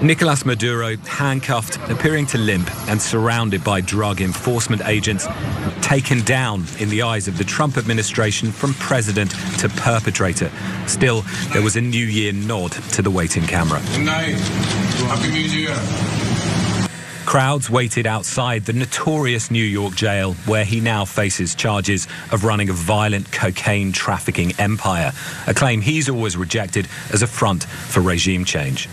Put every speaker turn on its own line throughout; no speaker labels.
Nicolas Maduro, handcuffed, appearing to limp, and surrounded by drug enforcement agents, taken down in the eyes of the Trump administration from president to perpetrator. Still, there was a New Year nod to the waiting camera.
Good night. Happy New Year.
Crowds waited outside the notorious New York jail, where he now faces charges of running a violent cocaine trafficking empire, a claim he's always rejected as a front for regime change.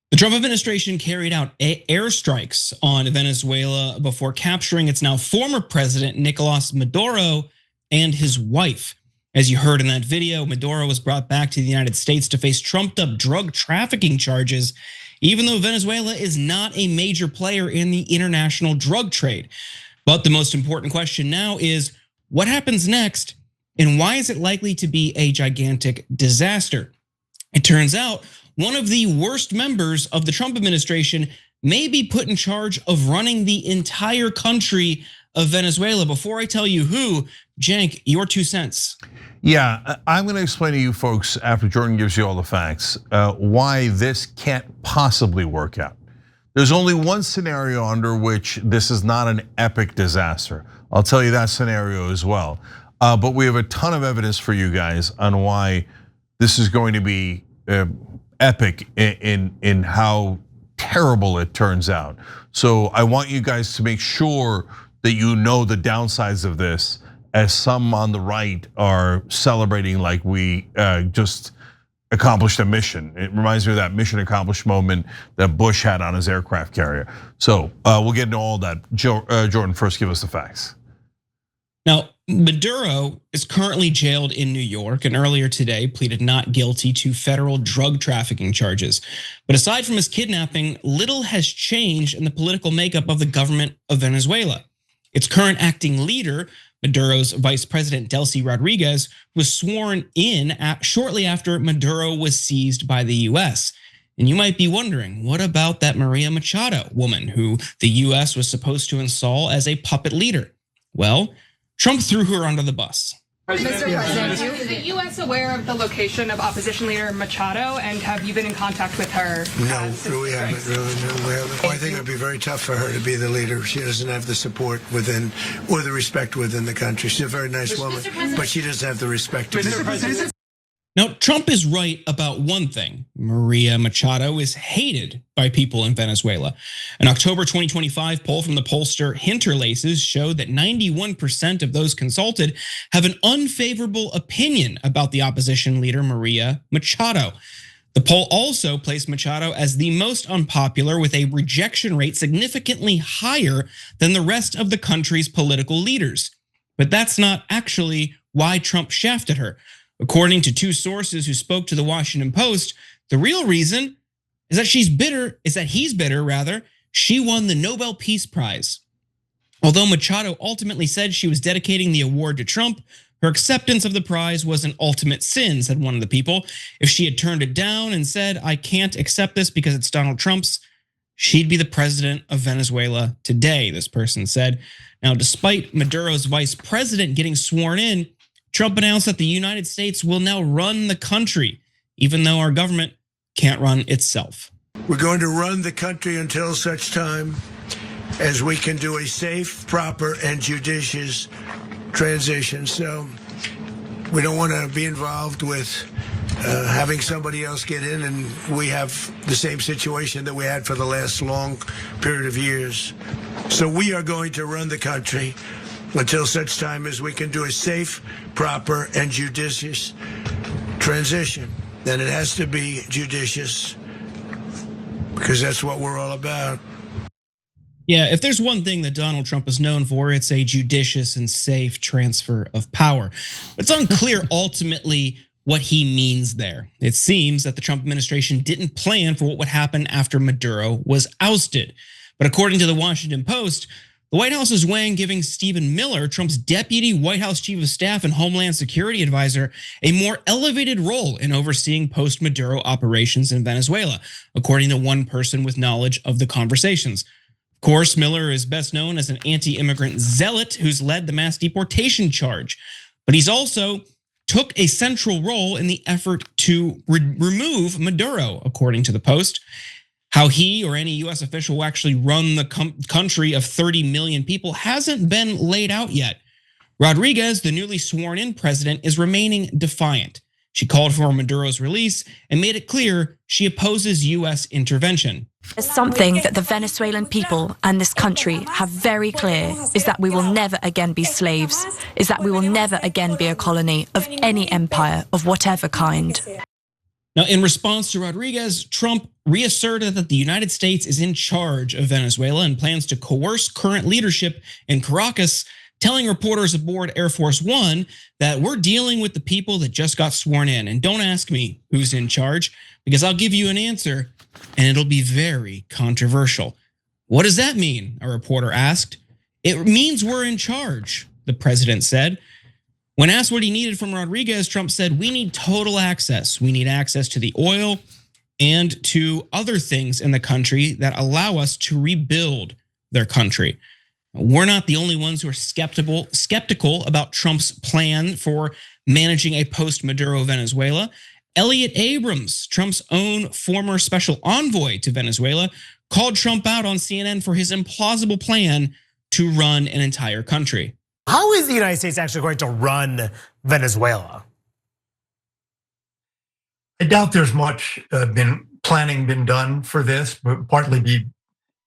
The Trump administration carried out airstrikes on Venezuela before capturing its now former president, Nicolas Maduro, and his wife. As you heard in that video, Maduro was brought back to the United States to face trumped-up drug trafficking charges, even though Venezuela is not a major player in the international drug trade. But the most important question now is, what happens next, and why is it likely to be a gigantic disaster? It turns out one of the worst members of the Trump administration may be put in charge of running the entire country of Venezuela. Before I tell you who, Cenk, your 2 cents.
Yeah, I'm gonna explain to you folks after Jordan gives you all the facts why this can't possibly work out. There's only one scenario under which this is not an epic disaster. I'll tell you that scenario as well. But we have a ton of evidence for you guys on why this is going to be epic in how terrible it turns out. So I want you guys to make sure that you know the downsides of this, as some on the right are celebrating like we just accomplished a mission. It reminds me of that mission accomplished moment that Bush had on his aircraft carrier. So we'll get into all that. Jordan, first give us the facts.
Now, Maduro is currently jailed in New York, and earlier today pleaded not guilty to federal drug trafficking charges. But aside from his kidnapping, little has changed in the political makeup of the government of Venezuela. Its current acting leader, Maduro's vice president, Delcy Rodriguez, was sworn in shortly after Maduro was seized by the US. And you might be wondering, what about that Maria Machado woman who the US was supposed to install as a puppet leader? Well, Trump threw her under the bus.
Mr. President, is the U.S. aware of the location of opposition leader Machado, and have you been in contact with her?
No, we haven't really. No, we haven't. I think it would be very tough for her to be the leader. She doesn't have the support within, or the respect within the country. She's a very nice woman, but she doesn't have the respect to be the president.
Now, Trump is right about one thing. Maria Machado is hated by people in Venezuela. An October 2025 poll from the pollster Hinterlaces showed that 91% of those consulted have an unfavorable opinion about the opposition leader, Maria Machado. The poll also placed Machado as the most unpopular, with a rejection rate significantly higher than the rest of the country's political leaders. But that's not actually why Trump shafted her. According to 2 sources who spoke to the Washington Post, the real reason is that he's bitter, she won the Nobel Peace Prize. Although Machado ultimately said she was dedicating the award to Trump, her acceptance of the prize was an ultimate sin, said one of the people. If she had turned it down and said, I can't accept this because it's Donald Trump's, she'd be the president of Venezuela today, this person said. Now, despite Maduro's vice president getting sworn in, Trump announced that the United States will now run the country, even though our government can't run itself.
We're going to run the country until such time as we can do a safe, proper, and judicious transition. So we don't want to be involved with having somebody else get in, and we have the same situation that we had for the last long period of years. So we are going to run the country until such time as we can do a safe, proper, and judicious transition. And it has to be judicious, because that's what we're all about.
Yeah, if there's one thing that Donald Trump is known for, it's a judicious and safe transfer of power. It's unclear ultimately what he means there. It seems that the Trump administration didn't plan for what would happen after Maduro was ousted. But according to the Washington Post, the White House is weighing giving Stephen Miller, Trump's deputy White House chief of staff and Homeland Security advisor, a more elevated role in overseeing post-Maduro operations in Venezuela, according to one person with knowledge of the conversations. Of course, Miller is best known as an anti-immigrant zealot who's led the mass deportation charge, but he's also took a central role in the effort to remove Maduro, according to the Post. How he or any US official will actually run the country of 30 million people hasn't been laid out yet. Rodriguez, the newly sworn in president, is remaining defiant. She called for Maduro's release and made it clear she opposes US intervention.
Something that the Venezuelan people and this country have very clear is that we will never again be slaves, is that we will never again be a colony of any empire of whatever kind.
Now, in response to Rodriguez, Trump reasserted that the United States is in charge of Venezuela and plans to coerce current leadership in Caracas, telling reporters aboard Air Force One that we're dealing with the people that just got sworn in. And don't ask me who's in charge, because I'll give you an answer and it'll be very controversial. What does that mean? A reporter asked. It means we're in charge, the president said. When asked what he needed from Rodriguez, Trump said, we need total access. We need access to the oil and to other things in the country that allow us to rebuild their country. We're not the only ones who are skeptical about Trump's plan for managing a post-Maduro Venezuela. Elliot Abrams, Trump's own former special envoy to Venezuela, called Trump out on CNN for his implausible plan to run an entire country.
How is the United States actually going to run Venezuela?
I doubt there's much planning been done for this, but partly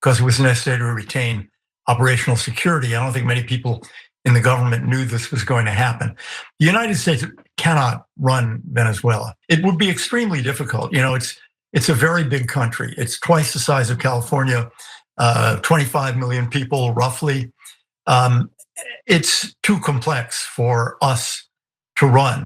because it was necessary to retain operational security. I don't think many people in the government knew this was going to happen. The United States cannot run Venezuela. It would be extremely difficult. It's a very big country. It's twice the size of California, 25 million people roughly. It's too complex for us to run.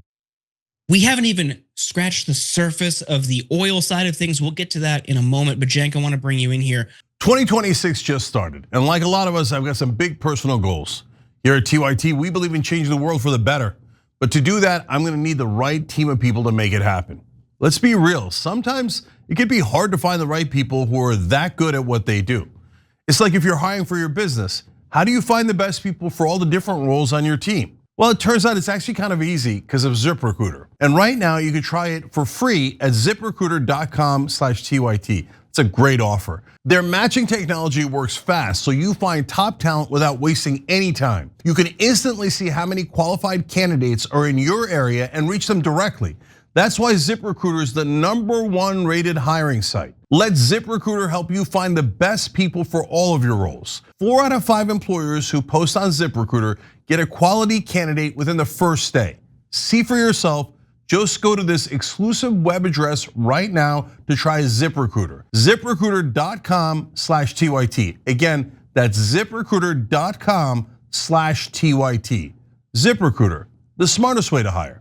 We haven't even scratched the surface of the oil side of things. We'll get to that in a moment, but Cenk, I want to bring you in here.
2026 just started, and like a lot of us, I've got some big personal goals. Here at TYT, we believe in changing the world for the better. But to do that, I'm gonna need the right team of people to make it happen. Let's be real, sometimes it can be hard to find the right people who are that good at what they do. It's like if you're hiring for your business, how do you find the best people for all the different roles on your team? Well, it turns out it's actually kind of easy because of ZipRecruiter. And right now you can try it for free at ziprecruiter.com/TYT. It's a great offer. Their matching technology works fast, so you find top talent without wasting any time. You can instantly see how many qualified candidates are in your area and reach them directly. That's why ZipRecruiter is the #1 rated hiring site. Let ZipRecruiter help you find the best people for all of your roles. 4 out of 5 employers who post on ZipRecruiter get a quality candidate within the first day. See for yourself. Just go to this exclusive web address right now to try ZipRecruiter. ZipRecruiter.com/TYT. Again, that's ZipRecruiter.com/TYT. ZipRecruiter, the smartest way to hire.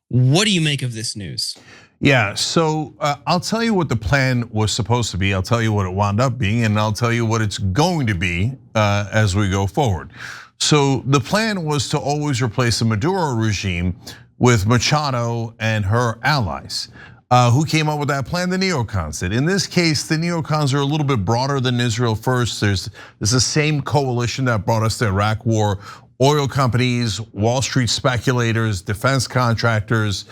What do you make of this news?
Yeah, so I'll tell you what the plan was supposed to be. I'll tell you what it wound up being, and I'll tell you what it's going to be as we go forward. So the plan was to always replace the Maduro regime with Machado and her allies. Who came up with that plan? The neocons did. In this case, the neocons are a little bit broader than Israel First. There's the same coalition that brought us the Iraq War. Oil companies, Wall Street speculators, defense contractors.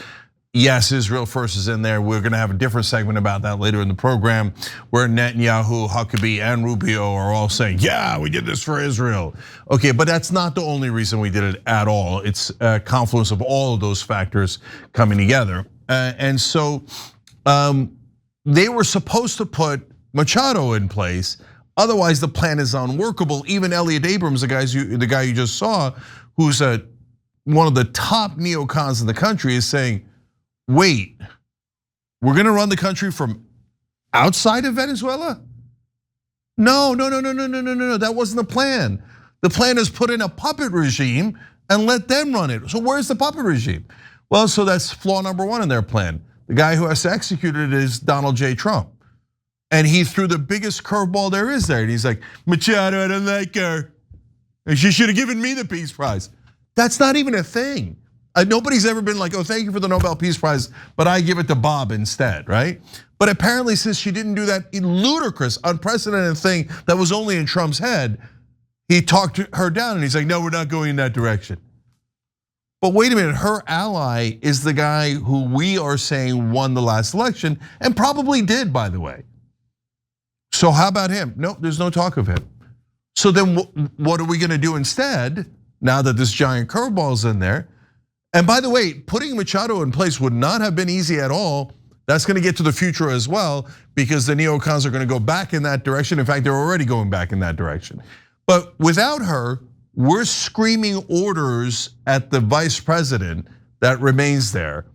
Yes, Israel First is in there. We're gonna have a different segment about that later in the program, where Netanyahu, Huckabee, and Rubio are all saying, yeah, we did this for Israel. Okay, but that's not the only reason we did it at all. It's a confluence of all of those factors coming together. And so they were supposed to put Machado in place. Otherwise, the plan is unworkable. Even Elliot Abrams, the guy you just saw, who's one of the top neocons in the country, is saying, wait, we're gonna run the country from outside of Venezuela? No, that wasn't the plan. The plan is put in a puppet regime and let them run it. So where's the puppet regime? Well, so that's flaw #1 in their plan. The guy who has to execute it is Donald J. Trump. And he threw the biggest curveball there is there. And he's like, Machado, I don't like her. And she should have given me the Peace Prize. That's not even a thing. Nobody's ever been like, oh, thank you for the Nobel Peace Prize, but I give it to Bob instead, right? But apparently, since she didn't do that ludicrous, unprecedented thing that was only in Trump's head, he talked her down and he's like, no, we're not going in that direction. But wait a minute, her ally is the guy who we are saying won the last election and probably did, by the way. So how about him? Nope, there's no talk of him. So then what are we gonna do instead, now that this giant curveball's in there? And by the way, putting Machado in place would not have been easy at all. That's gonna get to the future as well, because the neocons are gonna go back in that direction. In fact, they're already going back in that direction. But without her, we're screaming orders at the vice president that remains there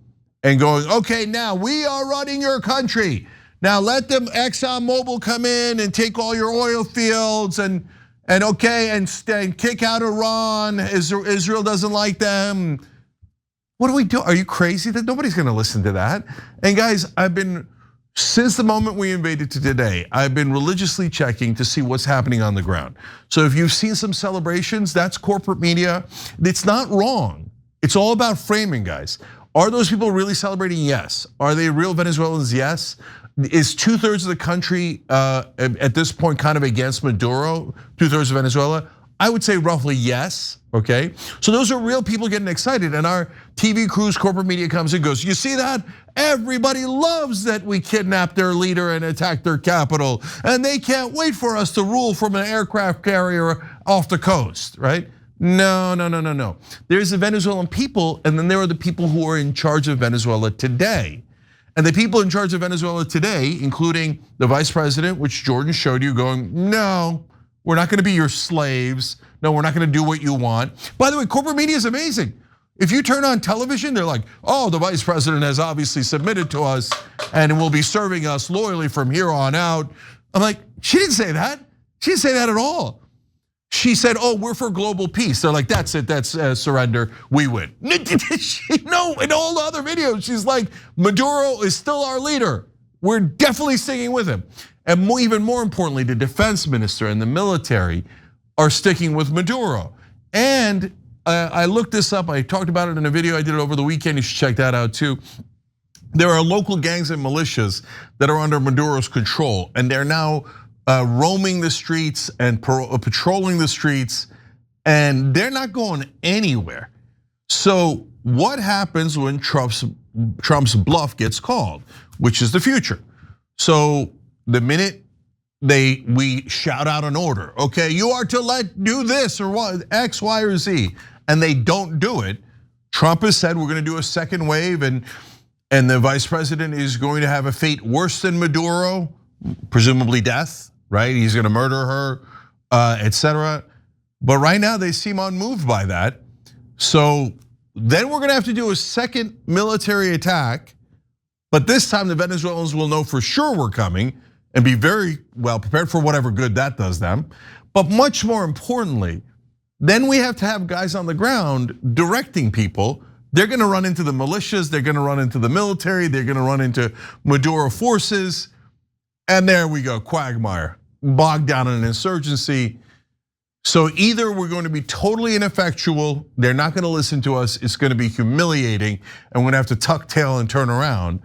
and going, okay, now we are running your country. Now let them ExxonMobil come in and take all your oil fields and kick out Iran. Israel doesn't like them. What do we do? Are you crazy? That nobody's gonna listen to that. And guys, since the moment we invaded to today, I've been religiously checking to see what's happening on the ground. So if you've seen some celebrations, that's corporate media. It's not wrong. It's all about framing, guys. Are those people really celebrating? Yes. Are they real Venezuelans? Yes. Is 2/3 of the country at this point kind of against Maduro? 2/3 of Venezuela? I would say roughly yes, okay? So those are real people getting excited, and our TV crews, corporate media comes and goes, you see that? Everybody loves that we kidnapped their leader and attacked their capital, and they can't wait for us to rule from an aircraft carrier off the coast, right? No. There's the Venezuelan people, and then there are the people who are in charge of Venezuela today. And the people in charge of Venezuela today, including the vice president, which Jordan showed you, going, no, we're not gonna be your slaves. No, we're not gonna do what you want. By the way, corporate media is amazing. If you turn on television, they're like, oh, the vice president has obviously submitted to us and will be serving us loyally from here on out. I'm like, she didn't say that. She didn't say that at all. She said, oh, we're for global peace. They're like, that's it, that's surrender, we win. No, in all the other videos, she's like, Maduro is still our leader. We're definitely sticking with him. And even more importantly, the defense minister and the military are sticking with Maduro. And I looked this up, I talked about it in a video I did it over the weekend, you should check that out too. There are local gangs and militias that are under Maduro's control, and they're now roaming the streets and patrolling the streets, and they're not going anywhere. So what happens when Trump's bluff gets called, which is the future? So the minute we shout out an order, okay, you are to do this or what, X, Y, or Z, and they don't do it, Trump has said we're gonna do a second wave, and the vice president is going to have a fate worse than Maduro, presumably death, right? He's gonna murder her, etc. But right now they seem unmoved by that. So then we're gonna have to do a second military attack, but this time the Venezuelans will know for sure we're coming and be very well prepared for whatever good that does them. But much more importantly, then we have to have guys on the ground directing people. They're gonna run into the militias, they're gonna run into the military, they're gonna run into Maduro forces. And there we go, quagmire, bogged down in an insurgency. So either we're going to be totally ineffectual, they're not gonna listen to us, it's gonna be humiliating, and we're gonna have to tuck tail and turn around,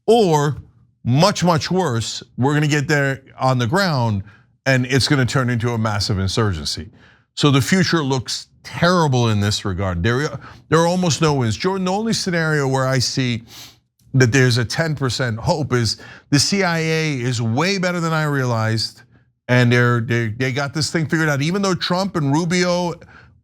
or much, much worse, we're gonna get there on the ground and it's gonna turn into a massive insurgency. So the future looks terrible in this regard. There are almost no wins. Jordan, the only scenario where I see that there's a 10% hope is the CIA is way better than I realized, and they got this thing figured out. Even though Trump and Rubio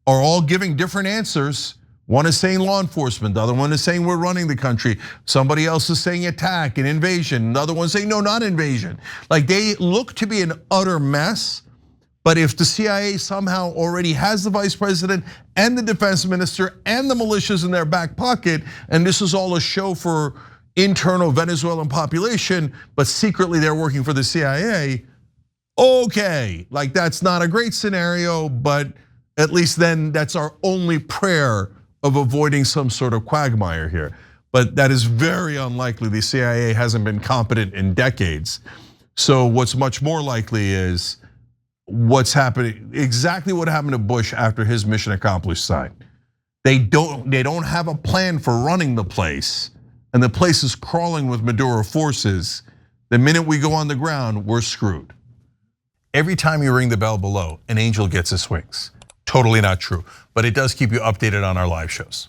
are all giving different answers, one is saying law enforcement, the other one is saying we're running the country, somebody else is saying attack and invasion, the other one's saying no, not invasion. Like they look to be an utter mess. But if the CIA somehow already has the vice president and the defense minister and the militias in their back pocket, and this is all a show for internal Venezuelan population, but secretly they're working for the CIA, okay, like that's not a great scenario, but at least then that's our only prayer of avoiding some sort of quagmire here. But that is very unlikely. The CIA hasn't been competent in decades. So what's much more likely is what's happening, exactly what happened to Bush after his mission accomplished sign. They don't have a plan for running the place, and the place is crawling with Maduro forces. The minute we go on the ground, we're screwed. Every time you ring the bell below, an angel gets his wings. Totally not true, but it does keep you updated on our live shows.